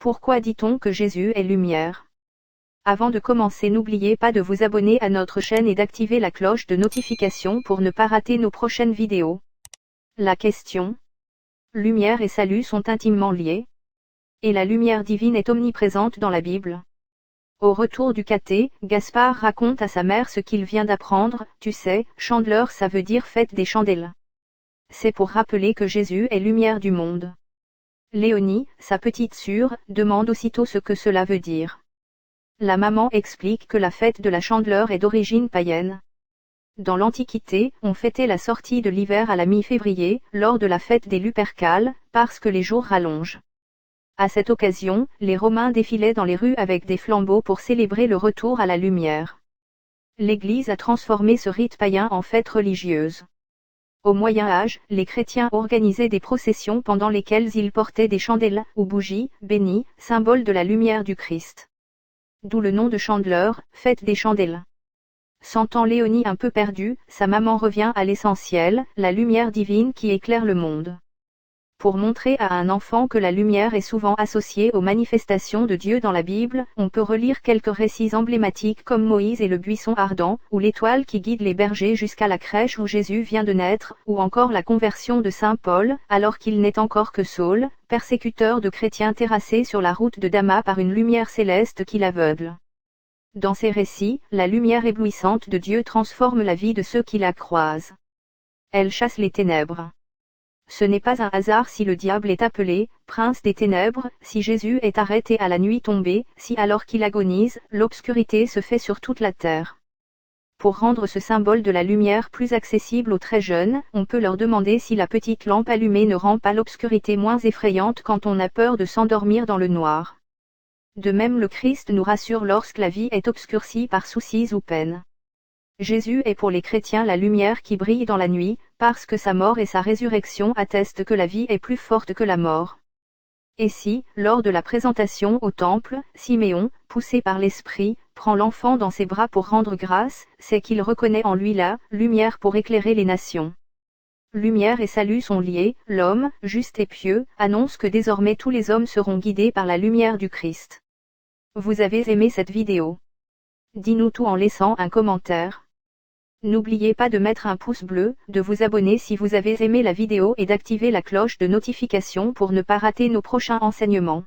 Pourquoi dit-on que Jésus est lumière? Avant de commencer, n'oubliez pas de vous abonner à notre chaîne et d'activer la cloche de notification pour ne pas rater nos prochaines vidéos. La question: lumière et salut sont intimement liés? Et la lumière divine est omniprésente dans la Bible? Au retour du caté, Gaspard raconte à sa mère ce qu'il vient d'apprendre. Tu sais, chandeleur, ça veut dire fête des chandelles. C'est pour rappeler que Jésus est lumière du monde. Léonie, sa petite sœur, demande aussitôt ce que cela veut dire. La maman explique que la fête de la Chandeleur est d'origine païenne. Dans l'Antiquité, on fêtait la sortie de l'hiver à la mi-février, lors de la fête des Lupercales, parce que les jours rallongent. À cette occasion, les Romains défilaient dans les rues avec des flambeaux pour célébrer le retour à la lumière. L'Église a transformé ce rite païen en fête religieuse. Au Moyen Âge, les chrétiens organisaient des processions pendant lesquelles ils portaient des chandelles, ou bougies, bénies, symbole de la lumière du Christ. D'où le nom de Chandeleur, fête des chandelles. Sentant Léonie un peu perdue, sa maman revient à l'essentiel, la lumière divine qui éclaire le monde. Pour montrer à un enfant que la lumière est souvent associée aux manifestations de Dieu dans la Bible, on peut relire quelques récits emblématiques comme Moïse et le buisson ardent, ou l'étoile qui guide les bergers jusqu'à la crèche où Jésus vient de naître, ou encore la conversion de saint Paul, alors qu'il n'est encore que Saul, persécuteur de chrétiens terrassé sur la route de Damas par une lumière céleste qui l'aveugle. Dans ces récits, la lumière éblouissante de Dieu transforme la vie de ceux qui la croisent. Elle chasse les ténèbres. Ce n'est pas un hasard si le diable est appelé « prince des ténèbres », si Jésus est arrêté à la nuit tombée, si alors qu'il agonise, l'obscurité se fait sur toute la terre. Pour rendre ce symbole de la lumière plus accessible aux très jeunes, on peut leur demander si la petite lampe allumée ne rend pas l'obscurité moins effrayante quand on a peur de s'endormir dans le noir. De même, le Christ nous rassure lorsque la vie est obscurcie par soucis ou peines. Jésus est pour les chrétiens la lumière qui brille dans la nuit, parce que sa mort et sa résurrection attestent que la vie est plus forte que la mort. Et si, lors de la présentation au temple, Siméon, poussé par l'Esprit, prend l'enfant dans ses bras pour rendre grâce, c'est qu'il reconnaît en lui la lumière pour éclairer les nations. Lumière et salut sont liés, l'homme, juste et pieux, annonce que désormais tous les hommes seront guidés par la lumière du Christ. Vous avez aimé cette vidéo? Dis-nous tout en laissant un commentaire. N'oubliez pas de mettre un pouce bleu, de vous abonner si vous avez aimé la vidéo et d'activer la cloche de notification pour ne pas rater nos prochains enseignements.